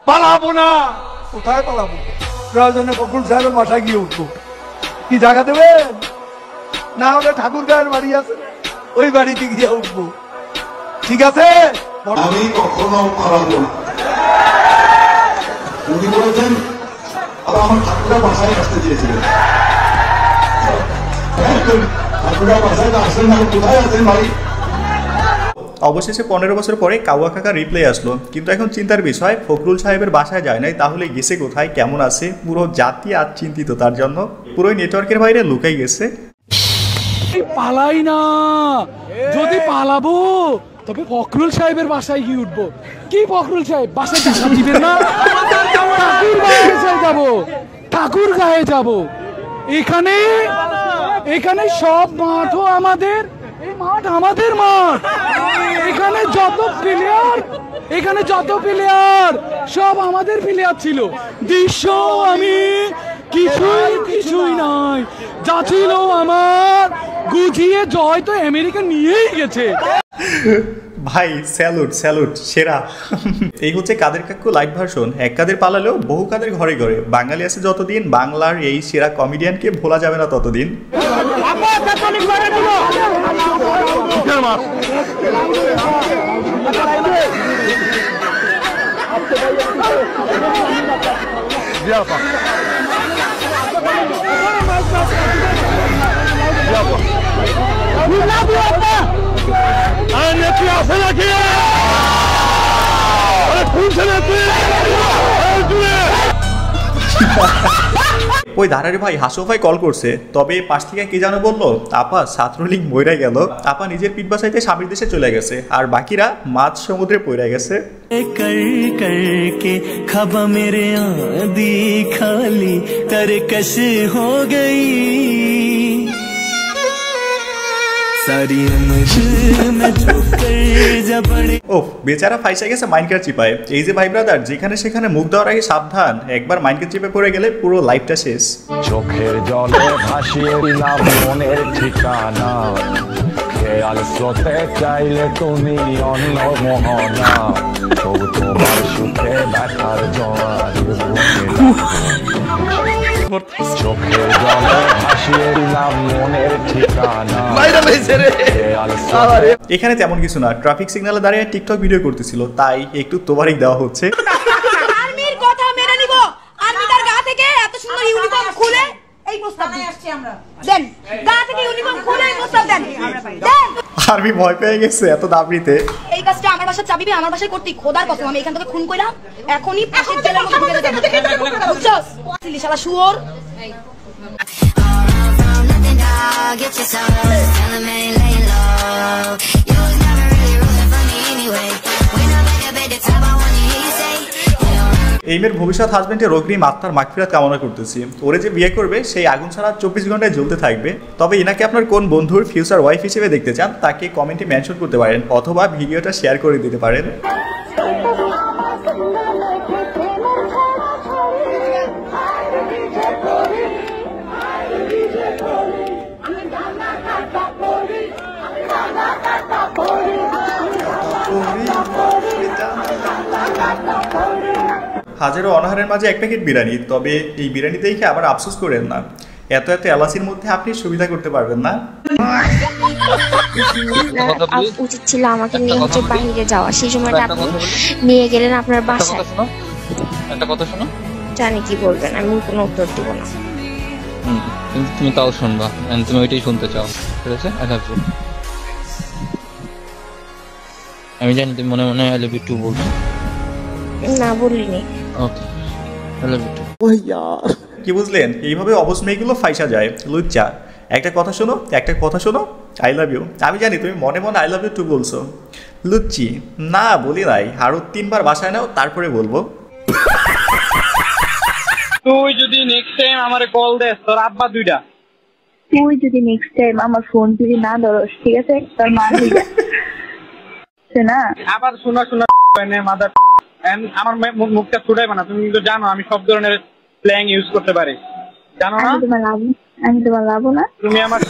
পালাবো না। কোথায় পালাবো? প্রয়োজনে ফখরুল সাহেবের বাসায় গিয়ে উঠবো। কি জায়গা দেবেন? না হলে ঠাকুর গায়ের বাড়ি আছে, ওই বাড়িতে গিয়ে উঠবো। ঠিক আছে? আমি কখনো পালাবো না। উনি বলেছেন আমার ঠাকুরের বাসায় আসতে চেয়েছিলেন। ঠাকুরের বাসায় আসেন না, কোথায় আছেন ভাই? অবশেষে 15 বছর পরে কাউয়া কাকা রিপ্লে আসলো, কিন্তু এখন চিন্তার বিষয় ফখরুল সাহেবের বাসায় যায় নাই, তাহলে গেছে কোথায়, কেমন আছে? পুরো জাতি আজ চিন্তিত তার জন্য, পুরো নেটওয়ার্কের বাইরে লুকাই গেছে। পালাই না, যদি পালাবো তবে ফখরুল সাহেবের বাসায় গিয়ে উঠবো। কি ফখরুল সাহেব বাসায় টাকা দিবেন না? ঠাকুর গায়ে যাবো, ঠাকুর গায়ে যাবো। এখানে সব মাঠও আমাদের, এই মাঠ আমাদের মাঠ। এখানে যত প্লেয়ার সব আমাদের প্লেয়ার ছিল। দৃশ্য আমি কিছুই নাই, যা ছিল আমার গুছিয়ে জয় তো আমেরিকা নিয়েই গেছে। ভাই স্যালুট স্যালুট, সেরা। এই হচ্ছে কাদের কাকু লাইভ ভার্সন। এক কাদের পালালেও বহু কাদের ঘরে ঘরে। বাঙালি আছে যতদিন, বাংলার এই সেরা কমেডিয়ানকে ভোলা যাবে না ততদিন। ওই ধারারে ভাই হাসো ভাই কল করছে, তবে পাশ থেকে কে জানো বললো, আপা ছাত্রলীগ মইরা গেল। আপা নিজের পিঠ বাসাইতে স্বামীর দেশে চলে গেছে, আর বাকিরা মাছ সমুদ্রে পইরা গেছে। খাবা মেরে আদি খালি করে কশে হো গই ও বেচারা ফাইসা গেছে মাইনকার চিপায়। এই যে ভাই ব্রাদার, যেখানে সেখানে মুখ দেওয়ার আগে সাবধান, একবার মাইনকার চিপে পড়ে গেলে পুরো লাইফটা শেষ। চোখের জলে ভাসিয়ে দিলাম মনের ঠিকানা, খেয়াল স্রোতে চাইলে তুমি অন্য মোহনা, তবু তোমার সুখে ব্যথার জোয়ার চোখের জলে ভাসিয়ে দিলাম মনের ঠিকানা। এখানে তেমন কিছু না, ট্রাফিক সিগন্যালে দাঁড়িয়ে টিকটক ভিডিও করতেছিল, তাই একটু তোবারিক দেওয়া হচ্ছে। আর্মির কথা মেনে নিব। আর্মি তার গা থেকে এত সুন্দর ইউনিফর্ম খুলে এই প্রস্তাব আসছে, আমরা দেন গা থেকে ইউনিফর্ম খুলে এই প্রস্তাব দেন। আর্মি ভয় পেয়ে গেছে এত দাবড়িতে। এই কাজটা আমার বাসার চাবি আমার বাসায় করতে খোদার কসম, আমি এখান থেকে খুন কইরা এখনি পাশের জেলার মধ্যে ঢুকে যাব। বুঝছস সিলি শালা শুয়োর। এই মেয়ের ভবিষ্যৎ হাজবেন্ডের অগ্রিম আত্মার মাগফিরাত কামনা করতেছি। ওরে যে বিয়ে করবে সেই আগুন ছাড়া 24 ঘন্টায় জ্বলতে থাকবে। তবে এনাকে আপনার কোন বন্ধুর ফিউচার ওয়াইফ হিসেবে দেখতে চান তাকে কমেন্টে মেনশন করতে পারেন, অথবা ভিডিওটা শেয়ার করে দিতে পারেন। হাজারো অনাহারের মাঝে এক প্যাকেট বিরিয়ানি, তবে এই বিরিয়ানি দেখে আবার আফসোস করেন না, এত এলাচির মধ্যে আপনি সুবিধা করতে পারবেন না। উচিত ছিল আমাকে নিয়ে হচ্ছে বাইরে যাওয়া, সেই সময়টা আপনি নিয়ে গেলেন আপনার বাসায়। একটা কথা শোনো, জানি কি বলবেন, আমি কোনো উত্তর দিব না। কিন্তু তুমি তাও শুনবা, তুমি ওইটাই শুনতে চাও, ঠিক আছে? I love you. আমি জানি তুমি মনে মনে আই লাভ ইউ টু বলছো। না বলিনি। ওকে, আই লাভ ইউ টু। কি বুঝলেন? এইভাবে অবশ মেয়েগুলো ফাইসা যায়। লুচ্চা, একটা কথা শোনো, আই লাভ ইউ। আমি জানি তুমি মনে মনে আই লাভ ইউ টু বলছো। লুচ্চি, না বলি নাই, আরো 3 বার বাসায় নাও তারপরে বলবো। তুই যদি নেক্সট টাইম আমারে কল দেস, তোর আব্বা 2টা। তুই যদি নেক্সট টাইম আমার ফোন যদি না ধরস, ঠিক আছে, তোর মা দিবে না। আবার শোনা মাদার, আমার মুখটা ছুটাইবা না। তুমি কিন্তু জানো আমি সব ধরনের স্ল্যাং ইউজ করতে পারি, জানো না? আমি তোমার লাভ না, তুমি আমার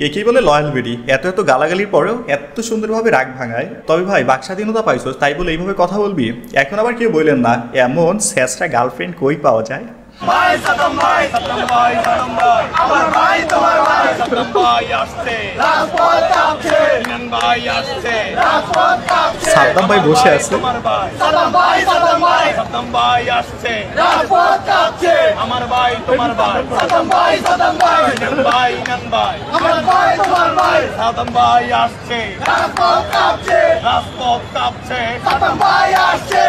একেই বলে লয়াল বেডি, এত এত গালাগালির পরেও এত সুন্দরভাবে রাগ ভাঙায়। তবে ভাই বাক স্বাধীনতা পাইছস তাই বলে এইভাবে কথা বলবি? এখন আবার কেউ বললেন না এমন শেষরা গার্লফ্রেন্ড কই পাওয়া যায়। ভাই সাদ্দাম ভাই, সাদ্দাম ভাই, সাদ্দাম ভাই, আমার ভাই তোমার ভাই, সাদ্দাম ভাই আসছে, রাজপথ কাঁপছে, ইমরান ভাই আসছে, রাজপথ কাঁপছে, সাদ্দাম ভাই বসে আছে, তোমার ভাই, সাদ্দাম ভাই, সাদ্দাম ভাই, সাদ্দাম ভাই আসছে, রাজপথ কাঁপছে, আমার ভাই তোমার ভাই, সাদ্দাম ভাই, সাদ্দাম ভাই, ইমরান ভাই, ইমরান ভাই, আমার ভাই তোমার ভাই, সাদ্দাম ভাই আসছে, রাজপথ কাঁপছে, রাজপথ কাঁপছে, সাদ্দাম ভাই আসছে।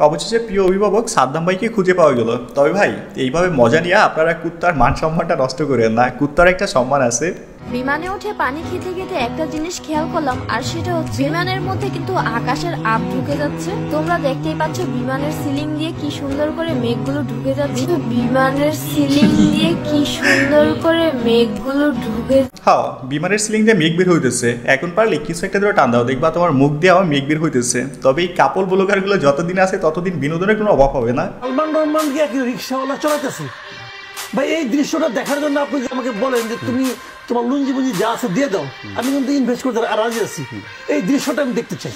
অবশেষে প্রিয় অভিভাবক সাদ্দাম ভাইকে খুঁজে পাওয়া গেল। তবে ভাই এইভাবে মজা নিয়ে আপনারা কুত্তার মান সম্মানটা নষ্ট করেন না, কুত্তার একটা সম্মান আছে। বিমানে উঠে পানি খেতে খেতে একটা জিনিস খেয়াল করলাম, আর সেটা হচ্ছে বিমানের মধ্যে কিন্তু আকাশের আপ ঢুকে যাচ্ছে। তোমরা দেখতেই পাচ্ছ বিমানের সিলিং দিয়ে কি সুন্দর করে মেঘগুলো ঢুকে যাচ্ছে। বিমানের সিলিং দিয়ে কি সুন্দর করে মেঘগুলো ঢুকে, হ্যাঁ বিমানের সিলিং দিয়ে মেঘ বের হইতেছে। এখন পারলে কিছু একটা ধরে টান দাও, দেখবা তোমার মুখ দিয়ে আমার মেঘ বের হইতেছে। তবে এই কাপল ব্লগারগুলো যতদিন আছে ততদিন বিনোদনের কোনো অভাব হবে না। সালমান রহমান গিয়ে কি রিক্সাওয়ালা চালাইতেছে ভাই? এই দৃশ্যটা দেখার জন্য আপনি আমাকে বলেন যে তুমি তোমার লুঞ্জি বুঞ্জি যা আছে দিয়ে দাও, আমি কিন্তু ইনভেস্ট করতে রাজি আছি। এই দৃশ্যটা আমি দেখতে চাই।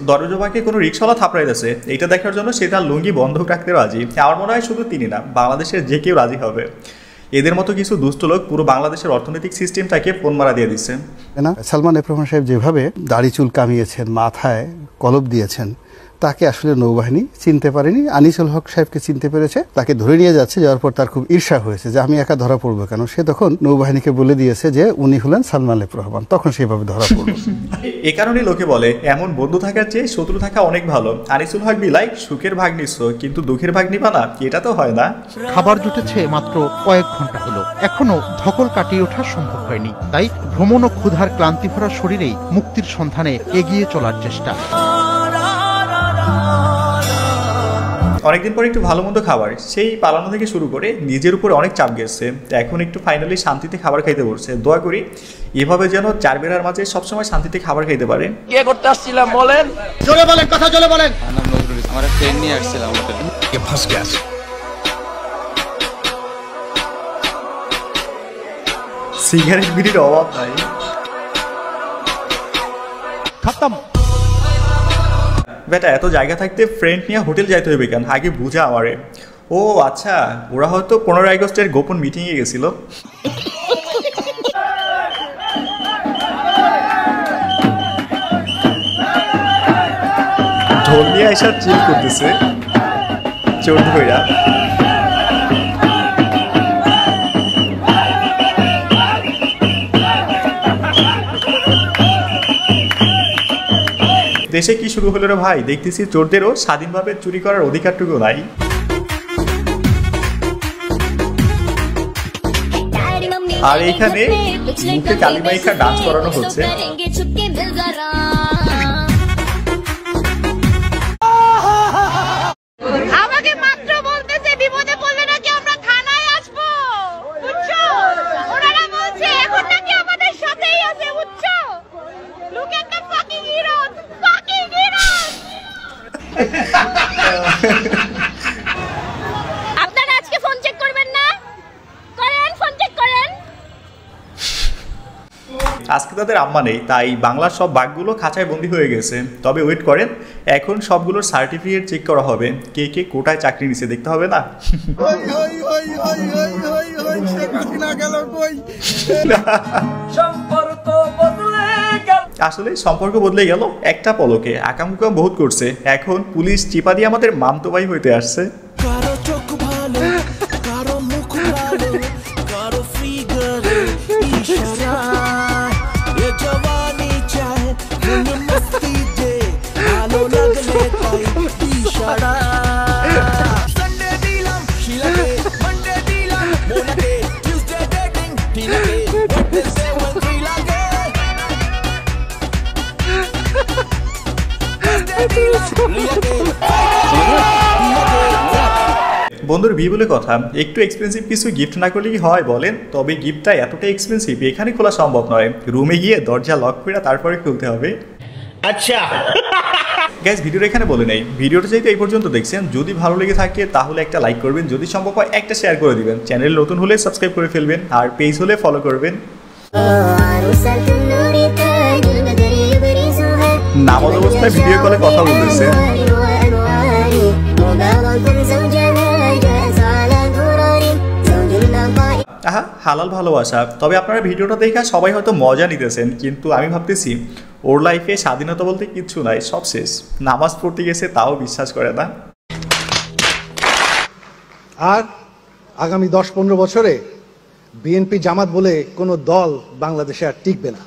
দরজাবাকে কোনো রিক্সাওয়ালা থাপড়াই দিয়েছে, এইটা দেখার জন্য সে তার লুঙ্গি বন্ধক রাখতে রাজি। আমার মনে হয় শুধু তিনি না, বাংলাদেশের যে কেউ রাজি হবে। এদের মতো কিছু দুষ্ট লোক পুরো বাংলাদেশের অর্থনৈতিক সিস্টেমটাকে ফোন মারা দিয়ে দিচ্ছে না। সালমান এফ রহমান সাহেব যেভাবে দাড়ি চুল কামিয়েছেন, মাথায় কলপ দিয়েছেন, তাকে আসলে নৌবাহিনী চিনতে পারেনি। আনিসুল হক সাহেবকে চিনতে পেরেছে, তাকে ধরে নিয়ে যাচ্ছে। যাওয়ার পর তার খুব ঈর্ষা হয়েছে যে আমি একা ধরা পড়বো কেন। সে তখন নৌবাহিনীকে বলে দিয়েছে যে উনি হলেন সালমান এফ রহমান, তখন সেভাবে ধরা পড়ল। এ কারণে লোকে বলে এমন বন্ধু থাকার চেয়ে শত্রু থাকা অনেক ভালো। আনিসুল হক বিলাই সুখের ভাগ নিচ্ছ কিন্তু দুঃখের ভাগ নিবা না, এটা তো হয় না। খাবার জুটেছে মাত্র কয়েক ঘন্টা হলো, এখনো ধকল কাটিয়ে ওঠা সম্ভব হয়নি। তাই ভ্রমণ ও ক্ষুধার ক্লান্তি ভরা শরীরেই মুক্তির সন্ধানে এগিয়ে চলার চেষ্টা। অনেকদিন পর একটু ভালো মন্দ খাবার, সেই পালানো থেকে শুরু করে নিজের উপরে অনেক চাপ গেছে। এখন একটু ফাইনালি শান্তিতে খাবার খাইতে বলছে। দোয়া করি এভাবে যেন চার বেড়ার মাঝে সবসময় শান্তিতে খাবার খাইতে পারে। কে করতে আসছিলাম বলেন, জোরে বলেন, কথা জোরে বলেন। নাম নজরুল ইসলাম, আমার ট্রেন নিয়ে আসছিলাম হোটেলে। ফাঁস গেছে। সিগারেট বিড়ির অভাব নাই। খতম। বেটা এত জায়গা থাকতে ফ্রেন্ড নিয়ে হোটেল যাইতে হইবে কেন? আগে বুঝা আমারে। ও আচ্ছা, ওরা হয়তো 15 আগস্টের গোপন মিটিংয়ে গেছিল। ঢোল নিয়ে আইসা চিল করতেছে চোর ধইরা। দেশে কি শুরু হলো রে ভাই? দেখতেছি চোরদেরও স্বাধীনভাবে চুরি করার অধিকারটুকু নাই। আর এইখানে মুখে কালিমাইখা ডান্স করানো হচ্ছে। আমাকে মাত্র বলতেছে বিপদে পড়লে নাকি আমরা থানায় আসবো, বুঝছো? ওনারা বলছে এখন নাকি আমাদের সাথেই আছে, বুঝছো? Look at the fucking heroes, fucking heroes. আপনারা আজকে ফোন চেক করবেন না? করেন, ফোন চেক করেন। আজকে তাদের আম্মা নেই, তাই বাংলার সব বাঘগুলো খাঁচায় বন্দি হয়ে গেছে। তবে ওয়েট করেন, এখন সবগুলোর সার্টিফিকেট চেক করা হবে, কে কে কোটায় চাকরি নিছে দেখতে হবে না। আসলে সম্পর্ক বদলে গেল একটা পলকে। আকামকুকাম বহুত করছে, এখন পুলিশ চিপা দিয়ে আমাদের মামতো ভাই হইতে আসছে। বন্ধুর বিয়ে বলে কথা, একটু এক্সপেন্সিভ কিছু গিফট না করলে কি হয় বলেন? তবে গিফটটা এতটা এক্সপেন্সিভ এখানে খোলা সম্ভব নয়, রুমে গিয়ে দরজা লক করে তারপরে খুলতে হবে। আচ্ছা গাইস, ভিডিওটা এখানে বলে নেই। ভিডিওটা যেহেতু এই পর্যন্ত দেখছেন, যদি ভালো লেগে থাকে তাহলে একটা লাইক করবেন, যদি সম্ভব হয় একটা শেয়ার করে দিবেন, চ্যানেল নতুন হলে সাবস্ক্রাইব করে ফেলবেন, আর পেজ হলে ফলো করবেন। নামাজ অবস্থায় ভিডিও কলে কথা বলতেছে। আহা, হালাল ভালোবাসা। তবে আপনারা ভিডিওটা দেখে সবাই হয়তো মজা নিতেছেন, কিন্তু আমি ভাবতেছি ওর লাইফে স্বাধীনতা বলতে কিচ্ছু নাই, সব শেষ। নামাজ পড়তে গেছে তাও বিশ্বাস করে না। আর আগামী 10-15 বছরে বিএনপি জামাত বলে কোনো দল বাংলাদেশে আর টিকবে না।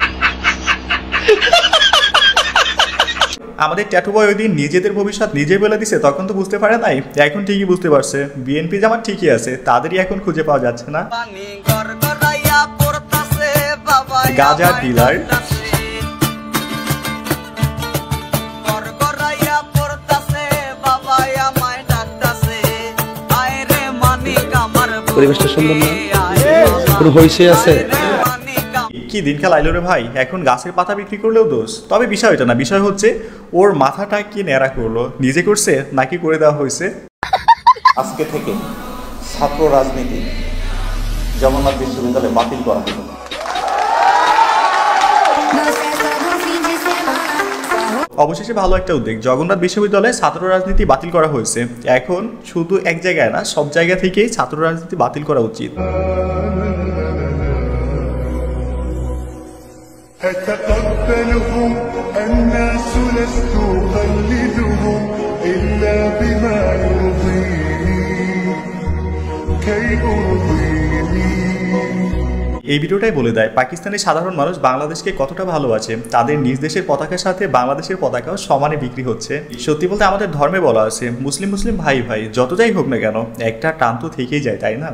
আমাদের ট্যাটু বয় ওই দিন নিজেদের ভবিষ্যৎ নিজে বলে দিছে, তখন তো বুঝতে পারে নাই, এখন ঠিকই বুঝতে পারছে। বিএনপি জামাত ঠিকই আছে, তাদেরই এখন খুঁজে পাওয়া যাচ্ছে না। গাজা ডিলার। পরিবেশটা সুন্দর না? কোনো হইছে আছে? কি দিনকাল আইলো রে ভাই, এখন গাছের পাতা বিক্রি করলেও দোষ। তবে বিষয় এটা না, বিষয় হচ্ছে ওর মাথাটা কি ন্যাড়া করলো, নিজে করছে নাকি করে দেওয়া হয়েছে। আজকে থেকে ছাত্র রাজনীতি জগন্নাথ বিশ্ববিদ্যালয়ে বাতিল করা হলো। অবশেষে ভালো একটা উদ্যোগ, জগন্নাথ বিশ্ববিদ্যালয়ে ছাত্র রাজনীতি বাতিল করা হয়েছে। এখন শুধু এক জায়গায় না, সব জায়গা থেকেই ছাত্র রাজনীতি বাতিল করা উচিত। এই ভিডিওটাই বলে দেয় পাকিস্তানের সাধারণ মানুষ বাংলাদেশকে কতটা ভালোবাসে। তাদের নিজ দেশের পতাকার সাথে বাংলাদেশের পতাকাও সমানে বিক্রি হচ্ছে। সত্যি বলতে আমাদের ধর্মে বলা আছে মুসলিম মুসলিম ভাই ভাই, যত যাই হোক না কেন একটা টান তো থেকেই যায়, তাই না?